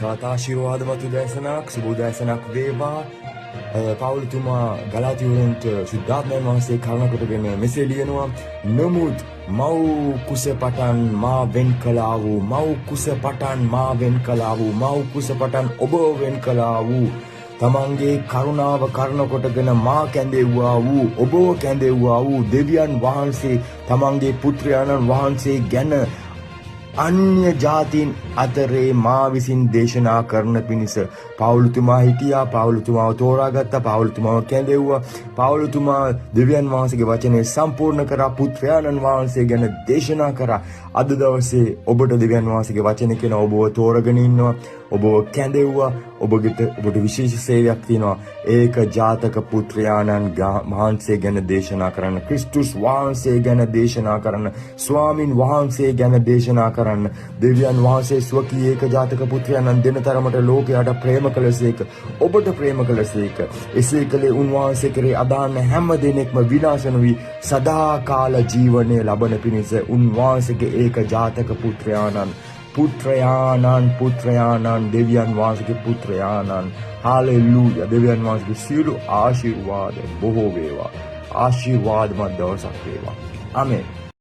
කාතාශිර්වාදමත් උදෑසනක් සුබ උදෑසනක් වේවා. පවුලතුමා ගලාතිවරුන්ට ශුද්ධාත්මයන් වහන්සේ කරුණා කොටගෙන මෙසේ ලියනවා. නමුත් මව් කුස පටන් මා වෙන් කළා වූ මව් කුස පටන් මා වෙන් කළා වූ මව් කුස පටන් ඔබ වෙන් කළා වූ තමන්ගේ කරුණාව කරන කොටගෙන මා කැඳෙව්වා වූ ඔබව කැඳෙව්වා වූ දෙවියන් වහන්සේ තමන්ගේ පුත්‍රයාණන් වහන්සේ ගැන අන්‍ය ජාතීන් අතරේ මා විසින් දේශනා කරන පිණිස පවුලතුමා හිටියා. පවුලතුමාව තෝරාගත්තා. පවුලතුමාව කැඳෙව්වා. පවුලතුමා දෙවියන් වහන්සේගේ වචනේ සම්පූර්ණ කරා. පුත්‍රයාණන් වහන්සේ ගැන දේශනා කරා. අද දවසේ ඔබට දෙවියන් වහන්සේගේ වචනේ කියන ඔබව තෝරගෙන ඉන්නවා. ඔබව කැඳෙව්වා. ඔබට විශේෂ සේවයක් තියෙනවා. ඒක ජාතක පුත්‍රයාණන් වහන්සේ ගැන දේශනා කරන්න. ක්‍රිස්තුස් වහන්සේ ගැන දේශනා කරන්න. ස්වාමින් වහන්සේ ගැන දේශනා කරන්න. දෙවියන් වහන්සේ ස්වකීය ඒක ජාතක පුත්‍රයාණන් දෙන තරමට ලෝකයට ප්‍රේම කළසේක. ඔබට ප්‍රේම කළසේක. එසේ කළේ උන්වහන්සේ කෙරේ අදාන්න හැම දිනෙකම විනාශ නොවි සදාකාල ජීවනය ලබන පිණිස උන්වහන්සේගේ ඒක ජාතක පුත්‍රයාණන් දෙවියන් වහන්සේගේ පුත්‍රයාණන්. හාලෙලූයා. දෙවියන් වහන්සේගේ සියලු ආශිර්වාද බොහෝ වේවා. ආශිර්වාදමත් දවසක් වේවා. ආමෙන්.